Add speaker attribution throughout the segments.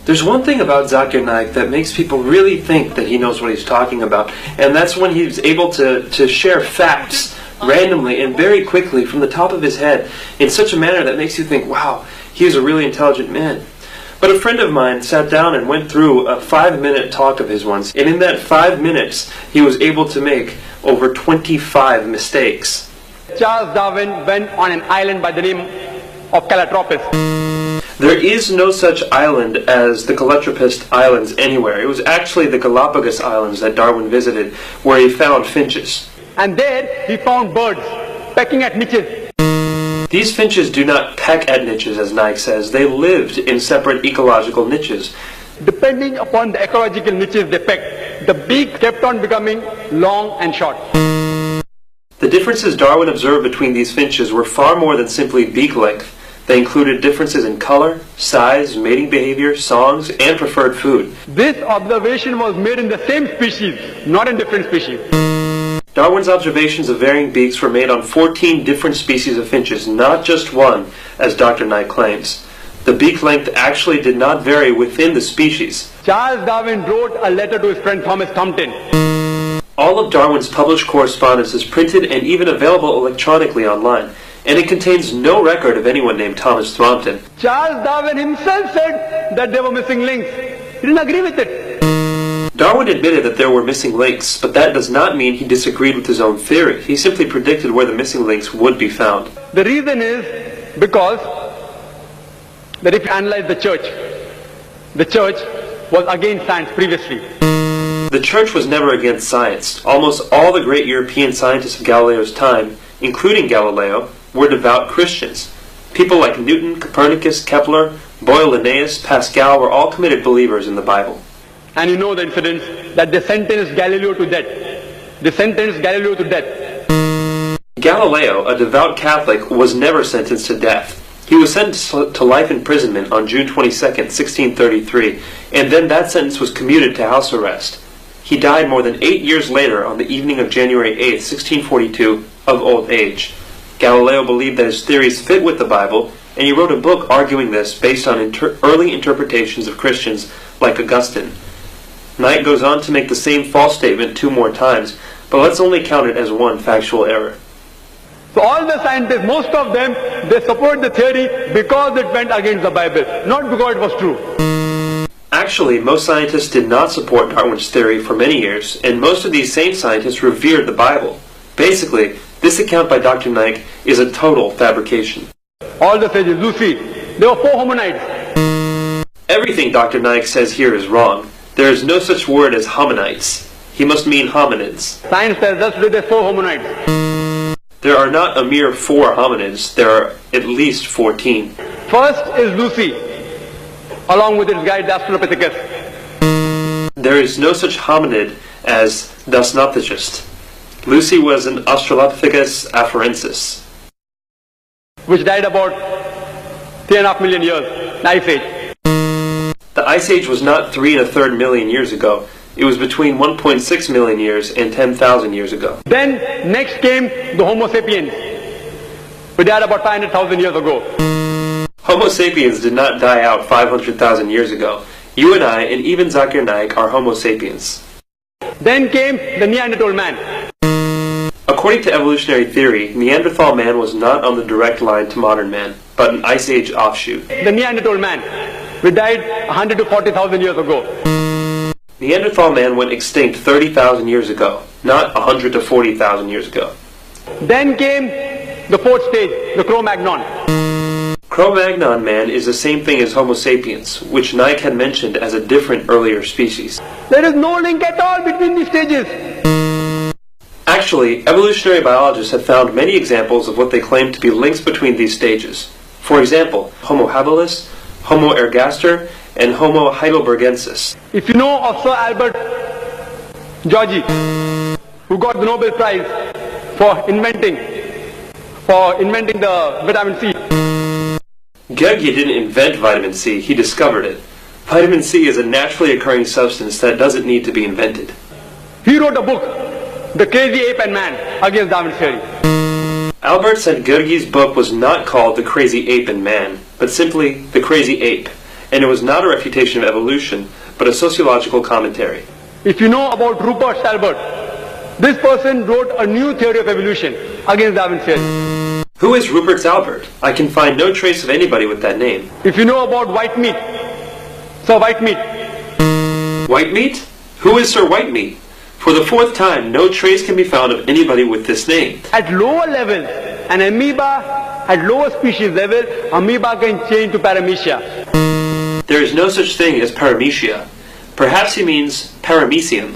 Speaker 1: There's one thing about Zakir Naik that makes people really think that he knows what he's talking about, and that's when he's able to share facts randomly and very quickly from the top of his head in such a manner that makes you think, wow, he's a really intelligent man. But a friend of mine sat down and went through a 5-minute talk of his once, and in that 5 minutes he was able to make over 25 mistakes.
Speaker 2: Charles Darwin went on an island by the name of Calotropis.
Speaker 1: There is no such island as the Calotropis Islands anywhere. It was actually the Galapagos Islands that Darwin visited, where he found finches.
Speaker 2: And there he found birds pecking at niches.
Speaker 1: These finches do not peck at niches, as Naik says. They lived in separate ecological niches.
Speaker 2: Depending upon the ecological niches they pecked, the beak kept on becoming long and short.
Speaker 1: The differences Darwin observed between these finches were far more than simply beak length. They included differences in color, size, mating behavior, songs, and preferred food.
Speaker 2: This observation was made in the same species, not in different species.
Speaker 1: Darwin's observations of varying beaks were made on 14 different species of finches, not just one, as Dr. Naik claims. The beak length actually did not vary within the species.
Speaker 2: Charles Darwin wrote a letter to his friend Thomas Compton.
Speaker 1: All of Darwin's published correspondence is printed and even available electronically online, and it contains no record of anyone named Thomas Thrompton.
Speaker 2: Charles Darwin himself said that there were missing links. He didn't agree with it.
Speaker 1: Darwin admitted that there were missing links, but that does not mean he disagreed with his own theory. He simply predicted where the missing links would be found.
Speaker 2: The reason is because that if you analyze the church was against science previously.
Speaker 1: The church was never against science. Almost all the great European scientists of Galileo's time, including Galileo, were devout Christians. People like Newton, Copernicus, Kepler, Boyle, Linnaeus, Pascal were all committed believers in the Bible.
Speaker 2: And you know the incidents that they sentenced Galileo to death. They sentenced Galileo to death.
Speaker 1: Galileo, a devout Catholic, was never sentenced to death. He was sentenced to life imprisonment on June 22nd, 1633, and then that sentence was commuted to house arrest. He died more than 8 years later on the evening of January 8th, 1642, of old age. Galileo believed that his theories fit with the Bible, and he wrote a book arguing this based on early interpretations of Christians like Augustine. Naik goes on to make the same false statement 2 more times, but let's only count it as one factual error.
Speaker 2: So all the scientists, most of them, they support the theory because it went against the Bible, not because it was true.
Speaker 1: Actually, most scientists did not support Darwin's theory for many years, and most of these same scientists revered the Bible. Basically, this account by Dr. Naik is a total fabrication.
Speaker 2: All the sages, Lucy, there were 4 hominids.
Speaker 1: Everything Dr. Naik says here is wrong. There is no such word as hominites. He must mean hominids.
Speaker 2: Science tells us that there are 4 hominids.
Speaker 1: There are not a mere 4 hominids. There are at least 14.
Speaker 2: First is Lucy, along with its guide, the Australopithecus.
Speaker 1: There is no such hominid as the Dapsnopithecus. Lucy was an Australopithecus afarensis,
Speaker 2: which died about 3.5 million years, the Ice Age.
Speaker 1: The Ice Age was not 3 1/3 million years ago. It was between 1.6 million years and 10,000 years ago.
Speaker 2: Then next came the Homo sapiens, who died about 500,000 years ago.
Speaker 1: Homo sapiens did not die out 500,000 years ago. You and I, and even Zakir Naik, are Homo sapiens.
Speaker 2: Then came the Neanderthal man.
Speaker 1: According to evolutionary theory, Neanderthal man was not on the direct line to modern man, but an Ice Age offshoot.
Speaker 2: The Neanderthal man, who died 100 to 40,000 years ago.
Speaker 1: Neanderthal man went extinct 30,000 years ago, not 100 to 40,000 years ago.
Speaker 2: Then came the 4th stage, the Cro-Magnon.
Speaker 1: Cro-Magnon man is the same thing as Homo sapiens, which Naik had mentioned as a different earlier species.
Speaker 2: There is no link at all between these stages.
Speaker 1: Actually, evolutionary biologists have found many examples of what they claim to be links between these stages. For example, Homo habilis, Homo ergaster, and Homo heidelbergensis.
Speaker 2: If you know of Sir Albert Georgi, who got the Nobel Prize for inventing the vitamin C.
Speaker 1: Georgi didn't invent vitamin C, he discovered it. Vitamin C is a naturally occurring substance that doesn't need to be invented.
Speaker 2: He wrote a book, The Crazy Ape and Man, against Darwin's theory.
Speaker 1: Albert said Georgi's book was not called The Crazy Ape and Man, but simply The Crazy Ape, and it was not a refutation of evolution, but a sociological commentary.
Speaker 2: If you know about Rupert Stalbert, this person wrote a new theory of evolution against Darwin's theory.
Speaker 1: Who is Rupert Stalbert? I can find no trace of anybody with that name.
Speaker 2: If you know about Whitemeat, Sir Whitemeat.
Speaker 1: Whitemeat? Who is Sir Whitemeat? For the fourth time, no trace can be found of anybody with this name.
Speaker 2: At lower level, an amoeba, at lower species level, amoeba can change to paramecia.
Speaker 1: There is no such thing as paramecia. Perhaps he means paramecium,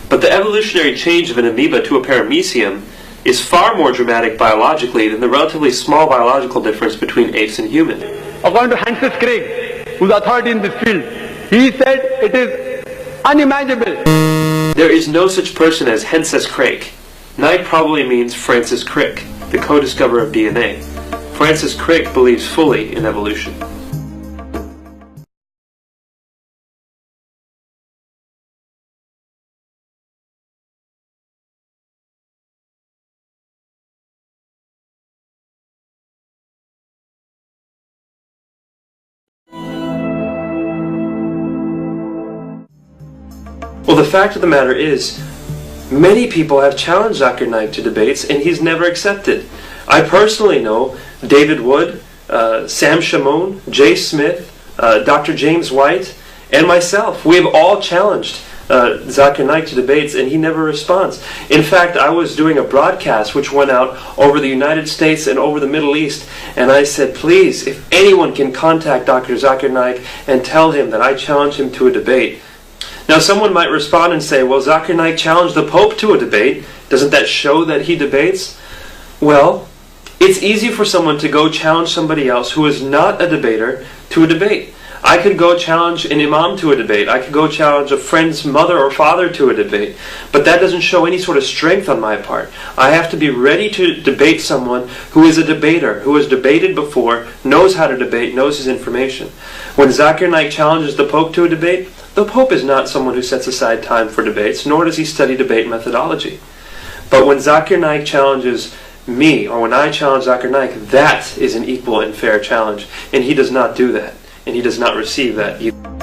Speaker 1: but the evolutionary change of an amoeba to a paramecium is far more dramatic biologically than the relatively small biological difference between apes and humans.
Speaker 2: According to Francis Crick, who's authority in this field, he said it is unimaginable.
Speaker 1: There is no such person as Henses Crick. Naik probably means Francis Crick, the co-discoverer of DNA. Francis Crick believes fully in evolution. Well, the fact of the matter is, many people have challenged Zakir Naik to debates, and he's never accepted. I personally know David Wood, Sam Shamoun, Jay Smith, Dr. James White, and myself. We have all challenged Zakir Naik to debates, and he never responds. In fact, I was doing a broadcast which went out over the United States and over the Middle East, and I said, please, if anyone can contact Dr. Zakir Naik and tell him that I challenge him to a debate. Now, someone might respond and say, well, Zakir Naik challenged the Pope to a debate. Doesn't that show that he debates? Well, it's easy for someone to go challenge somebody else who is not a debater to a debate. I could go challenge an imam to a debate. I could go challenge a friend's mother or father to a debate. But that doesn't show any sort of strength on my part. I have to be ready to debate someone who is a debater, who has debated before, knows how to debate, knows his information. When Zakir Naik challenges the Pope to a debate, the Pope is not someone who sets aside time for debates, nor does he study debate methodology. But when Zakir Naik challenges me, or when I challenge Zakir Naik, that is an equal and fair challenge. And he does not do that. And he does not receive that either.